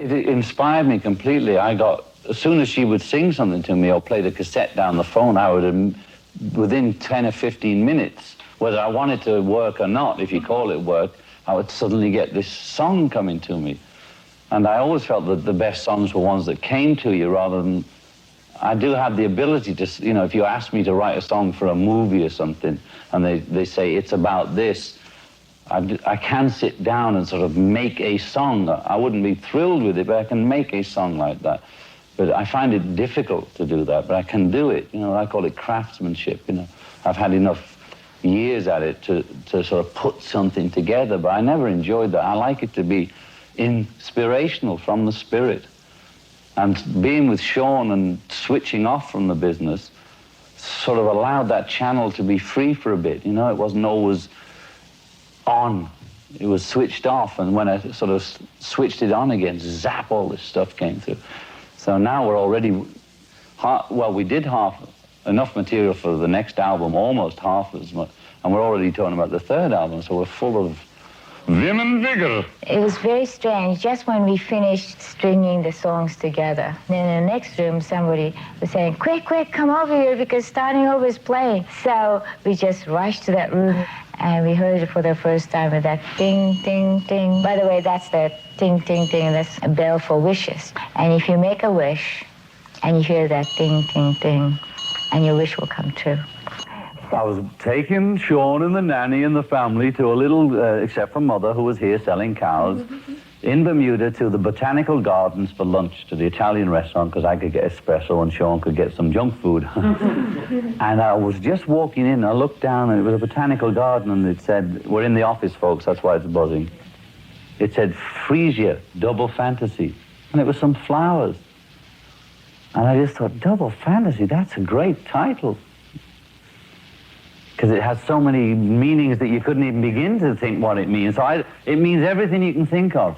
It inspired me completely. As soon as she would sing something to me or play the cassette down the phone, I would, within 10 or 15 minutes, whether I wanted to work or not, if you call it work, I would suddenly get this song coming to me. And I always felt that the best songs were ones that came to you rather than... I do have the ability to, if you ask me to write a song for a movie or something, and they say it's about this, I can sit down and sort of make a song. I wouldn't be thrilled with it, but I can make a song like that. But I find it difficult to do that, but I can do it. I call it craftsmanship. I've had enough years at it to sort of put something together, but I never enjoyed that. I like it to be inspirational from the spirit. And being with Sean and switching off from the business sort of allowed that channel to be free for a bit. It wasn't always on. It was switched off, and when I sort of switched it on again, zap, all this stuff came through. So now we're already, we did enough material for the next album, almost half as much, and we're already talking about the third album, so we're full of vim and vigor. It was very strange. Just when we finished stringing the songs together, then in the next room somebody was saying, quick, come over here because starting over is playing. So we just rushed to that room and we heard it for the first time with that ding, ding, ding. By the way, that's the ding, ding, ding. That's a bell for wishes. And if you make a wish and you hear that ding, ding, ding, and your wish will come true. I was taking Sean and the nanny and the family to a little, except for Mother, who was here selling cows, in Bermuda to the Botanical Gardens for lunch, to the Italian restaurant, because I could get espresso and Sean could get some junk food. And I was just walking in, I looked down, and it was a botanical garden, and it said, we're in the office, folks, that's why it's buzzing. It said, Frisia, Double Fantasy. And it was some flowers. And I just thought, Double Fantasy, that's a great title. Because it has so many meanings that you couldn't even begin to think what it means. So it means everything you can think of.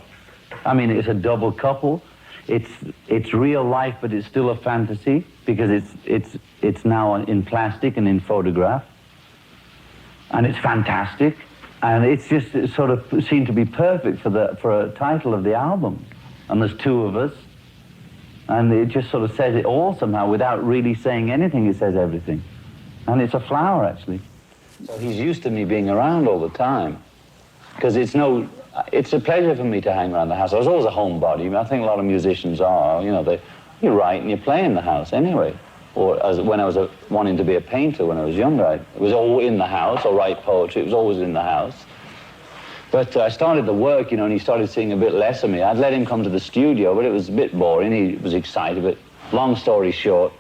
I mean, it's a double couple. It's real life, but it's still a fantasy because it's now in plastic and in photograph, and it's fantastic, and it sort of seemed to be perfect for a title of the album. And there's two of us, and it just sort of says it all somehow without really saying anything. It says everything, and it's a flower actually. So he's used to me being around all the time, because it's a pleasure for me to hang around the house. I was always a homebody. I think a lot of musicians are, you write and you play in the house anyway. Or when I was wanting to be a painter when I was younger, it was all in the house, or write poetry, it was always in the house. But I started the work, and he started seeing a bit less of me. I'd let him come to the studio, but it was a bit boring. He was excited, but long story short,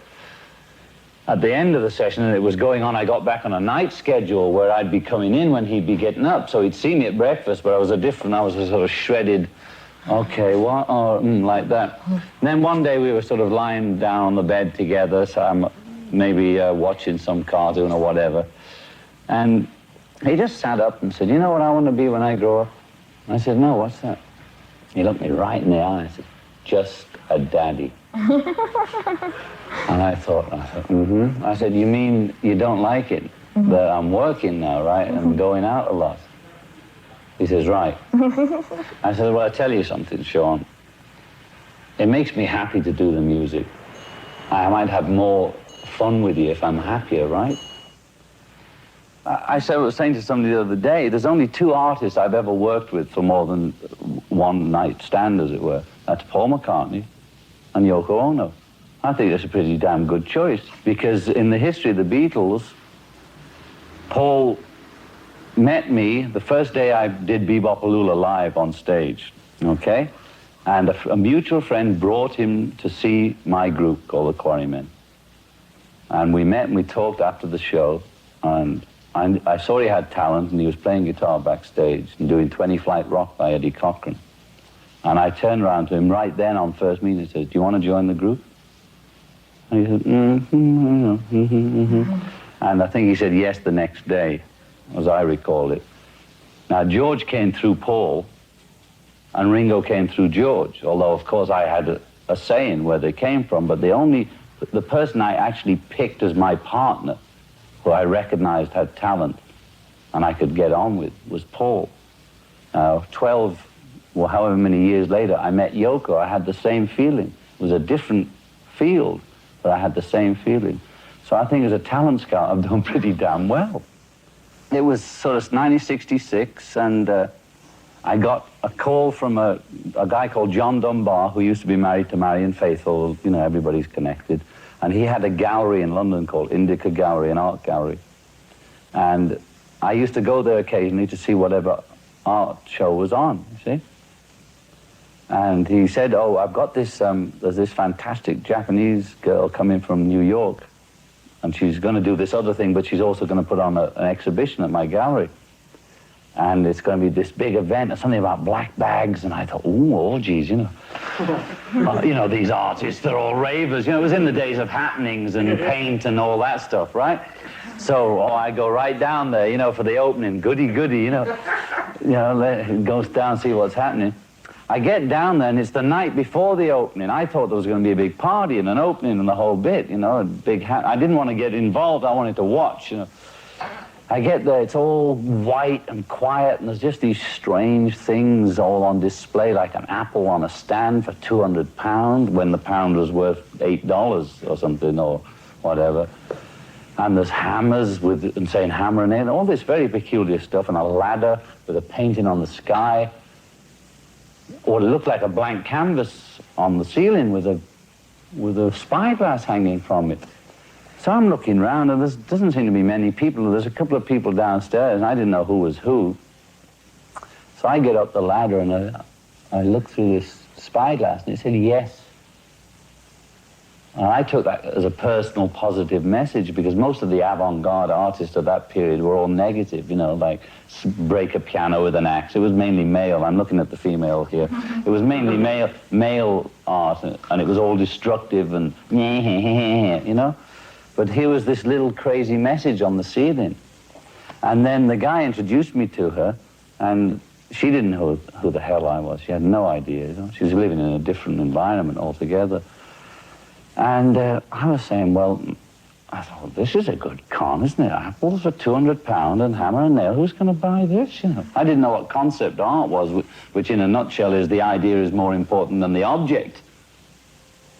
at the end of the session, and it was going on, I got back on a night schedule where I'd be coming in when he'd be getting up. So he'd see me at breakfast, but I was a sort of shredded, okay, what, like that. And then one day we were sort of lying down on the bed together, so I'm maybe watching some cartoon or whatever. And he just sat up and said, you know what I want to be when I grow up? I said, no, what's that? He looked me right in the eye and said, just a daddy. And I thought, mm-hmm. I said, you mean you don't like it? Mm-hmm. That I'm working now, right? Mm-hmm. And going out a lot. He says, right. I said, well, I'll tell you something, Sean. It makes me happy to do the music. I might have more fun with you if I'm happier, right? I was saying to somebody the other day, there's only two artists I've ever worked with for more than one night stand, as it were. That's Paul McCartney and Yoko Ono. I think that's a pretty damn good choice, because in the history of the Beatles, Paul met me the first day I did Bebopaloola live on stage, okay? And a mutual friend brought him to see my group called the Quarrymen. And we met and we talked after the show, and I saw he had talent, and he was playing guitar backstage and doing 20 Flight Rock by Eddie Cochran. And I turned around to him right then on first meeting and said, do you want to join the group? And he said, And I think he said yes the next day, as I recall it. Now, George came through Paul, and Ringo came through George, although, of course, I had a say in where they came from, but the person I actually picked as my partner, who I recognized had talent and I could get on with, was Paul. 12 well, however many years later, I met Yoko, I had the same feeling. It was a different field, but I had the same feeling. So I think as a talent scout, I've done pretty damn well. It was sort of 1966, and I got a call from a guy called John Dunbar, who used to be married to Marian Faithfull. You know, everybody's connected. And he had a gallery in London called Indica Gallery, an art gallery. And I used to go there occasionally to see whatever art show was on, you see. And he said, oh, I've got this, there's this fantastic Japanese girl coming from New York, and she's going to do this other thing, but she's also going to put on an exhibition at my gallery. And it's going to be this big event, something about black bags. And I thought, ooh, orgies, you know. You know, these artists, they're all ravers. You know, it was in the days of happenings and paint and all that stuff, right? So I go right down there, you know, for the opening. Goody, goody, you know. Goes down, see what's happening. I get down there, and it's the night before the opening. I thought there was going to be a big party and an opening and the whole bit, you know, a big I didn't want to get involved. I wanted to watch, you know. I get there, it's all white and quiet, and there's just these strange things all on display, like an apple on a stand for £200, when the pound was worth $8 or something, or whatever. And there's hammers and saying hammer and nail, and all this very peculiar stuff, and a ladder with a painting on the sky, or it looked like a blank canvas on the ceiling with a spyglass hanging from it. So I'm looking around, and there doesn't seem to be many people. There's a couple of people downstairs, and I didn't know who was who. So I get up the ladder, and I look through this spyglass, and it said yes. And I took that as a personal positive message, because most of the avant-garde artists of that period were all negative, you know, like break a piano with an axe. It was mainly male. I'm looking at the female here. It was mainly male art, and it was all destructive and you know. But here was this little crazy message on the ceiling. And then the guy introduced me to her, and she didn't know who the hell I was. She had no idea, you know. She was living in a different environment altogether. And I was saying, well, I thought, this is a good con, isn't it? Apples for £200 and hammer and nail. Who's going to buy this, you know? I didn't know what concept art was, which in a nutshell is the idea is more important than the object.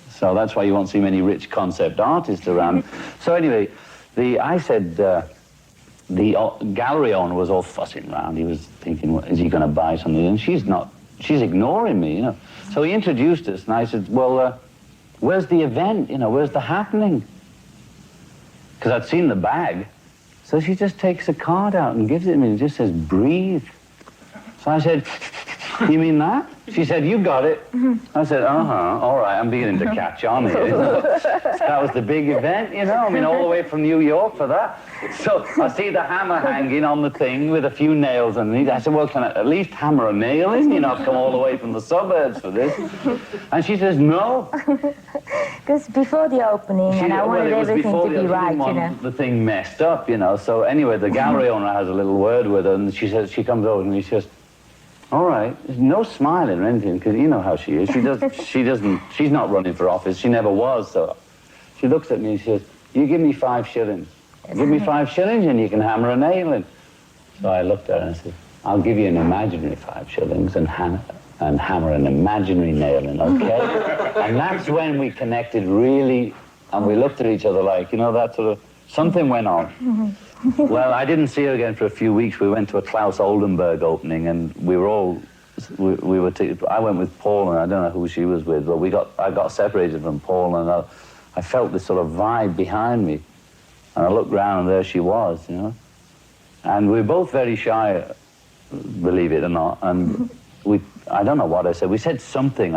So that's why you won't see many rich concept artists around. So anyway, I said, the gallery owner was all fussing around. He was thinking, well, is he going to buy something? And she's ignoring me, you know. So he introduced us, and I said, well, where's the event, you know, where's the happening? Because I'd seen the bag. So she just takes a card out and gives it to me, and it just says, breathe. So I said, you mean that? She said, you got it. I said, all right, I'm beginning to catch on here. That was the big event, you know, I mean, all the way from New York for that. So I see the hammer hanging on the thing with a few nails underneath. I said, well, can I at least hammer a nail in? You know, I've come all the way from the suburbs for this. And she says, no. Because before the opening, and I wanted everything to be right, you know. The thing messed up, you know. So anyway, the gallery owner has a little word with her, and she says, she comes over and she says, all right, there's no smiling or anything, because you know how she is. She's not running for office. She never was, so she looks at me and she says, you give me 5 shillings. Give me 5 shillings and you can hammer a nail in. So I looked at her and I said, I'll give you an imaginary 5 shillings and hammer an imaginary nail in, okay? And that's when we connected really, and we looked at each other like, you know, that sort of, something went on. Well, I didn't see her again for a few weeks. We went to a Klaus Oldenburg opening, and we were all, I went with Paul, and I don't know who she was with, but I got separated from Paul, and I felt this sort of vibe behind me. And I looked round, and there she was, you know. And we were both very shy, believe it or not, and I don't know what I said. We said something.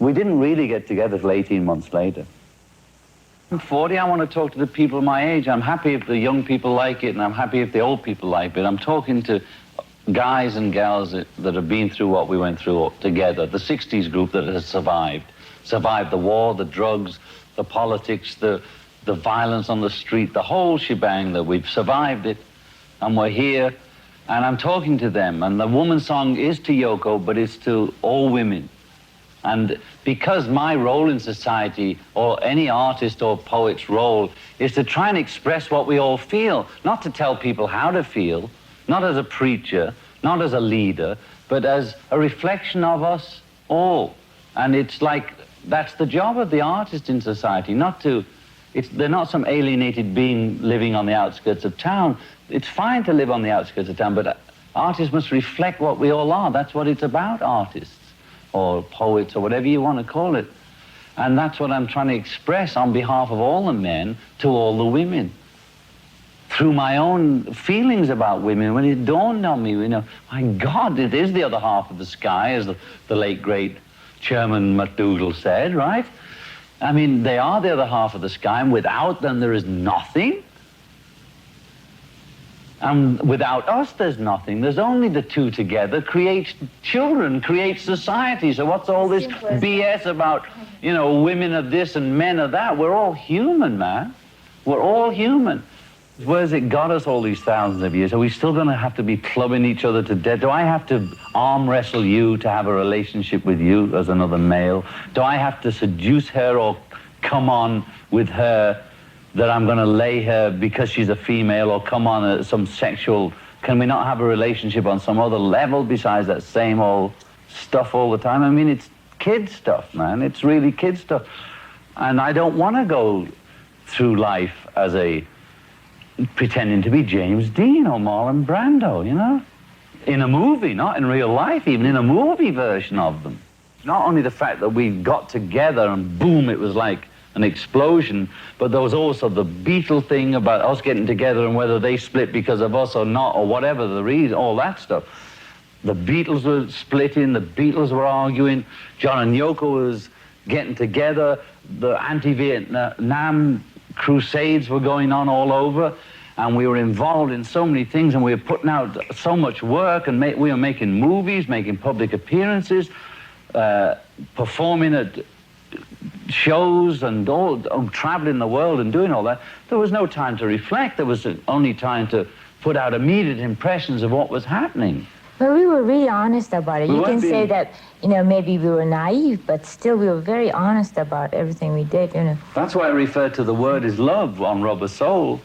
We didn't really get together till 18 months later. I'm 40, I want to talk to the people my age. I'm happy if the young people like it, and I'm happy if the old people like it. I'm talking to guys and gals that have been through what we went through together, the 60s group that has survived the war, the drugs, the politics, the violence on the street, the whole shebang, that we've survived it, and we're here, and I'm talking to them. And the woman's song is to Yoko, but it's to all women. And because my role in society, or any artist or poet's role, is to try and express what we all feel, not to tell people how to feel, not as a preacher, not as a leader, but but as a reflection of us all. And it's like, that's the job of the artist in society, not to, they're not some alienated being living on the outskirts of town. It's fine to live on the outskirts of town, but artists must reflect what we all are. That's what it's about, artists, or poets, or whatever you want to call it. And that's what I'm trying to express on behalf of all the men to all the women. Through my own feelings about women, when it dawned on me, you know, my God, it is the other half of the sky, as the late, great Chairman MacDougall said, right? I mean, they are the other half of the sky, and without them there is nothing. And without us there's nothing. There's only the two together, creates children, creates society. So what's all this BS about, you know, women of this and men of that? We're all human, man. We're all human. Where's it got us all these thousands of years? Are we still going to have to be clubbing each other to death? Do I have to arm wrestle you to have a relationship with you as another male? Do I have to seduce her or come on with her that I'm going to lay her because she's a female, or come on at some sexual... Can we not have a relationship on some other level besides that same old stuff all the time? I mean, it's kid stuff, man. It's really kid stuff. And I don't want to go through life as pretending to be James Dean or Marlon Brando, you know? In a movie, not in real life, even in a movie version of them. Not only the fact that we got together and boom, it was like an explosion, but there was also the Beatle thing about us getting together and whether they split because of us or not, or whatever the reason, all that stuff. The Beatles were splitting, the Beatles were arguing, John and Yoko was getting together, the anti-Vietnam crusades were going on all over, and we were involved in so many things, and we were putting out so much work, and we were making movies, making public appearances, performing at shows and traveling the world and doing all that. There was no time to reflect. There was only time to put out immediate impressions of what was happening. But we were really honest about it. You can say that, you know, maybe we were naive, but still we were very honest about everything we did, you know. That's why I refer to the word is love on Rubber Soul.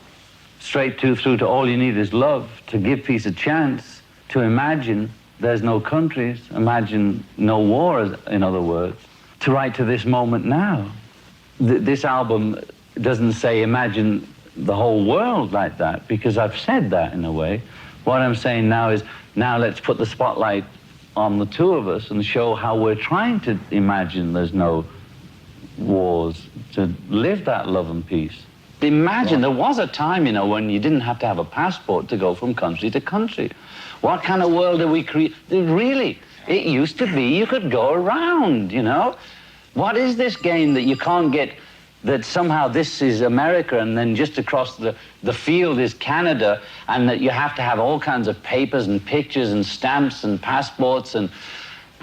Straight through to all you need is love, to give peace a chance, to imagine there's no countries, imagine no war, in other words. To write to this moment now. This album doesn't say imagine the whole world like that, because I've said that in a way. What I'm saying now is, now let's put the spotlight on the two of us and show how we're trying to imagine there's no wars, to live that love and peace. Imagine, there was a time, you know, when you didn't have to have a passport to go from country to country. What kind of world did we create? Really, it used to be you could go around, you know? What is this game that you can't get, that somehow this is America and then just across the field is Canada, and that you have to have all kinds of papers and pictures and stamps and passports, and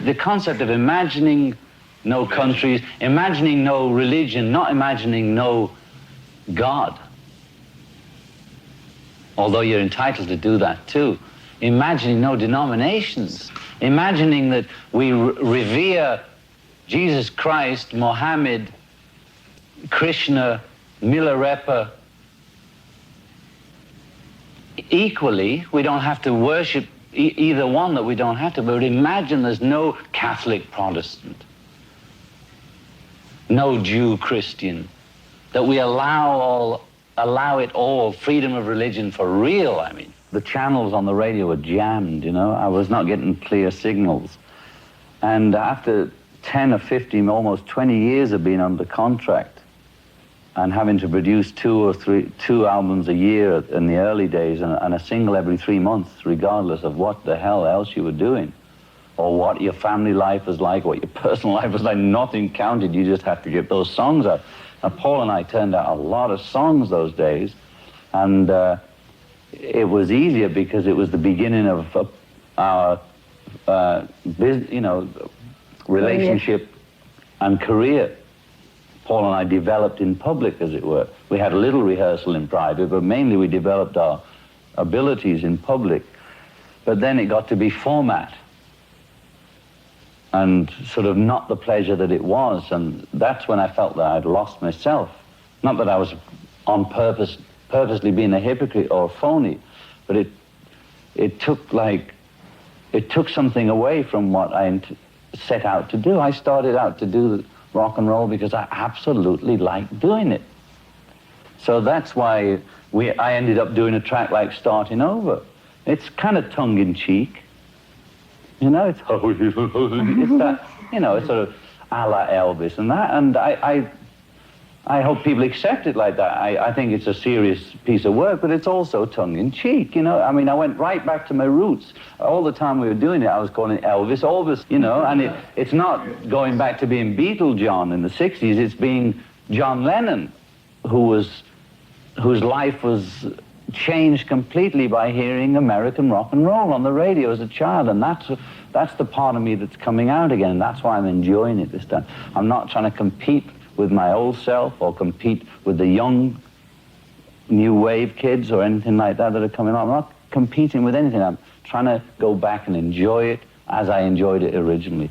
the concept of imagining no countries, imagining no religion, not imagining no God. Although you're entitled to do that too. Imagining no denominations. Imagining that we revere Jesus Christ, Mohammed, Krishna, Milarepa equally. We don't have to worship either one, that we don't have to, but imagine there's no Catholic Protestant, no Jew Christian, that we allow it all, freedom of religion for real, I mean. The channels on the radio were jammed, you know. I was not getting clear signals. And after 10 or 15, almost 20 years of being under contract and having to produce two albums a year in the early days and a single every 3 months, regardless of what the hell else you were doing, or what your family life was like, what your personal life was like, nothing counted. You just had to get those songs out. And Paul and I turned out a lot of songs those days, and it was easier because it was the beginning of our, you know, relationship and career. Paul and I developed in public, as it were. We had a little rehearsal in private, but mainly we developed our abilities in public. But then it got to be format, and sort of not the pleasure that it was, and that's when I felt that I'd lost myself. Not that I was on purposely being a hypocrite or a phony, but it took like it took something away from what I set out to do. I started out to do rock and roll because I absolutely liked doing it. So that's why I ended up doing a track like Starting Over. It's kind of tongue-in-cheek. You know, it's that, you know, it's sort of a la Elvis and that, and I hope people accept it like that. I think it's a serious piece of work, but it's also tongue-in-cheek, you know. I mean, I went right back to my roots. All the time we were doing it, I was calling it Elvis, you know, and it's not going back to being Beatle John in the 60s, it's being John Lennon, whose life was changed completely by hearing American rock and roll on the radio as a child, and that's the part of me that's coming out again, and that's why I'm enjoying it this time. I'm not trying to compete with my old self or compete with the young new wave kids or anything like that are coming on. I'm not competing with anything. I'm trying to go back and enjoy it as I enjoyed it originally.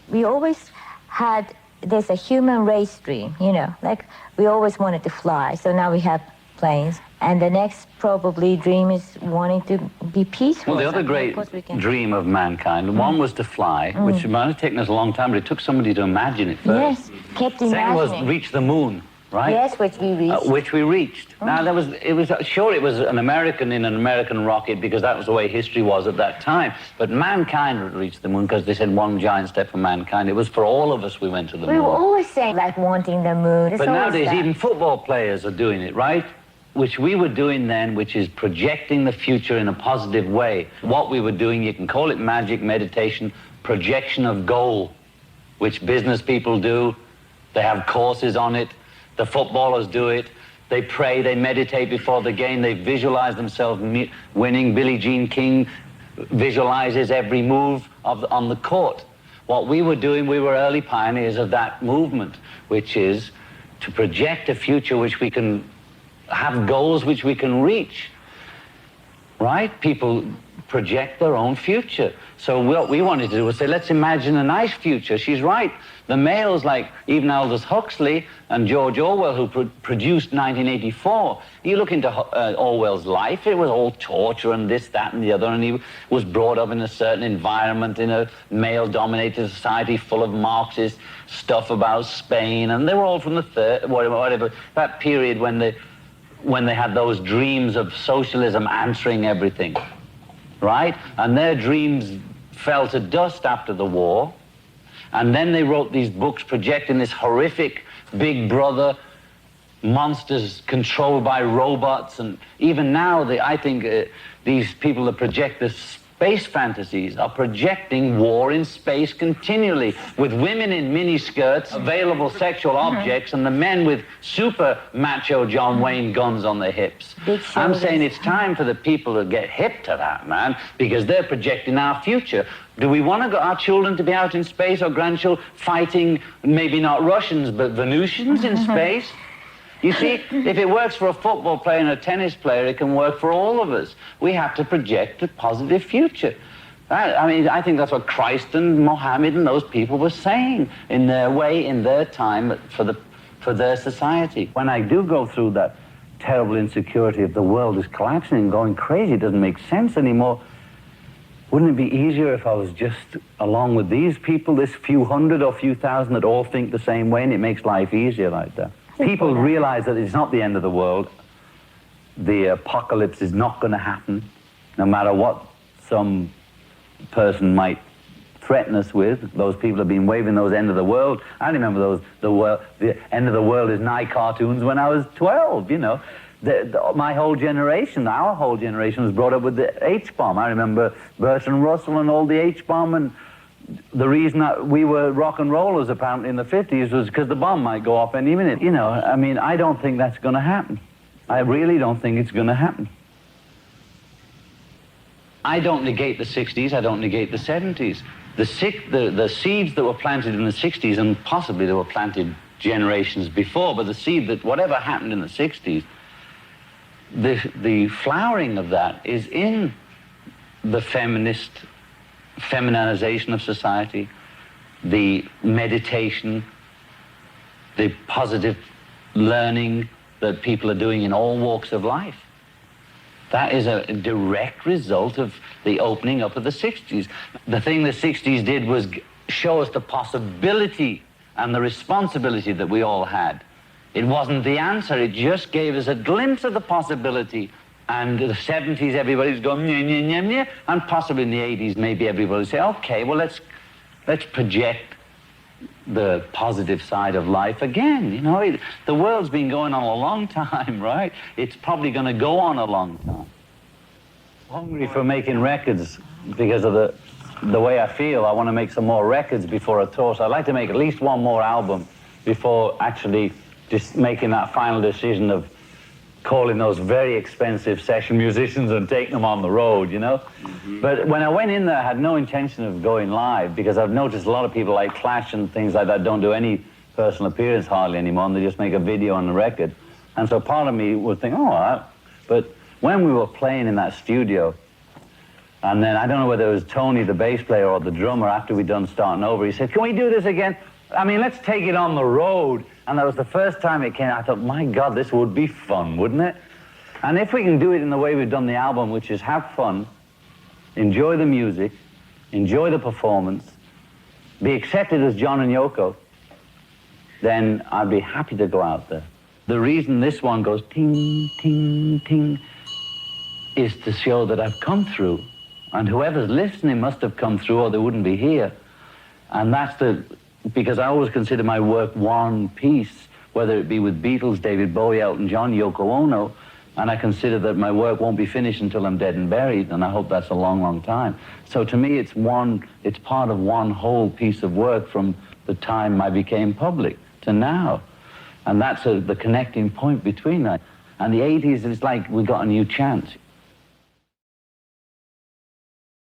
We always had, there's a human race dream, you know, like we always wanted to fly, so now we have planes. And the next probably dream is wanting to be peaceful. Well, the other great dream of mankind, one was to fly, which might have taken us a long time, but it took somebody to imagine it first. Yes, kept imagining. Second was reach the moon, right? Yes, which we reached. Which we reached. Now, it was an American in an American rocket because that was the way history was at that time. But mankind reached the moon because they said one giant step for mankind. It was for all of us we went to the moon. We were always saying, like, wanting the moon. But nowadays, even football players are doing it, right? Which we were doing then, which is projecting the future in a positive way. What we were doing, you can call it magic, meditation, projection of goal, which business people do. They have courses on it. The footballers do it. They pray, they meditate before the game. They visualize themselves winning. Billie Jean King visualizes every move on the court. What we were doing, we were early pioneers of that movement, which is to project a future which we can have goals which we can reach, right? People project their own future. So what we wanted to do was say, let's imagine a nice future. She's right. The males like even Aldous Huxley and George Orwell, who produced 1984, you look into Orwell's life, it was all torture and this, that, and the other, and he was brought up in a certain environment in a male-dominated society full of Marxist stuff about Spain, and they were all from the whatever, that period when they had those dreams of socialism answering everything, right? And their dreams fell to dust after the war. And then they wrote these books projecting this horrific Big Brother, monsters controlled by robots. And even now, I think these people that project the space fantasies are projecting war in space continually, with women in miniskirts, available sexual objects, and the men with super macho John Wayne guns on their hips. I'm saying it's time for the people to get hip to that, man, because they're projecting our future. Do we want our children to be out in space, or grandchildren fighting, maybe not Russians, but Venusians in space? You see, if it works for a football player and a tennis player, it can work for all of us. We have to project a positive future. I mean, I think that's what Christ and Mohammed and those people were saying in their way, in their time, for their society. When I do go through that terrible insecurity of the world is collapsing and going crazy, it doesn't make sense anymore, wouldn't it be easier if I was just along with these people, this few hundred or few thousand that all think the same way, and it makes life easier like that? People realize that it's not the end of the world. The apocalypse is not going to happen, no matter what some person might threaten us with. Those people have been waving those end of the world. I remember the end of the world is nigh cartoons when I was 12, you know. My whole generation, our whole generation was brought up with the H-bomb. I remember Bertrand Russell and all the H-bomb, and the reason that we were rock and rollers apparently in the 50s was because the bomb might go off any minute. You know, I mean, I don't think that's going to happen. I really don't think it's going to happen. I don't negate the 60s, I don't negate the 70s. The seeds that were planted in the 60s, and possibly they were planted generations before, but the seed that whatever happened in the 60s, the flowering of that is in the feminization of society, the meditation, the positive learning that people are doing in all walks of life. That is a direct result of the opening up of the 60s. The thing the 60s did was show us the possibility and the responsibility that we all had. It wasn't the answer, it just gave us a glimpse of the possibility. And the 70s, everybody's going, nyeh, nyeh, nyeh, nyeh, and possibly in the 80s, maybe everybody would say, okay, well, let's project the positive side of life again. You know, the world's been going on a long time, right? It's probably going to go on a long time. Hungry for making records because of the way I feel. I want to make some more records before a tour. So I'd like to make at least one more album before actually just making that final decision of calling those very expensive session musicians and taking them on the road, you know? Mm-hmm. But when I went in there, I had no intention of going live, because I've noticed a lot of people like Clash and things like that don't do any personal appearance hardly anymore, and they just make a video on the record. And so part of me would think, oh, all right. But when we were playing in that studio, and then I don't know whether it was Tony, the bass player, or the drummer, after we'd done Starting Over, he said, can we do this again? I mean, let's take it on the road. And that was the first time it came. I thought, my God, this would be fun, wouldn't it? And if we can do it in the way we've done the album, which is have fun, enjoy the music, enjoy the performance, be accepted as John and Yoko, then I'd be happy to go out there. The reason this one goes ting, ting, ting is to show that I've come through. And whoever's listening must have come through, or they wouldn't be here. And that's because I always consider my work one piece, whether it be with Beatles, David Bowie, Elton John, Yoko Ono, and I consider that my work won't be finished until I'm dead and buried, and I hope that's a long, long time. So to me, it's part of one whole piece of work from the time I became public to now. And that's the connecting point between that. And the 80s, it's like we got a new chance.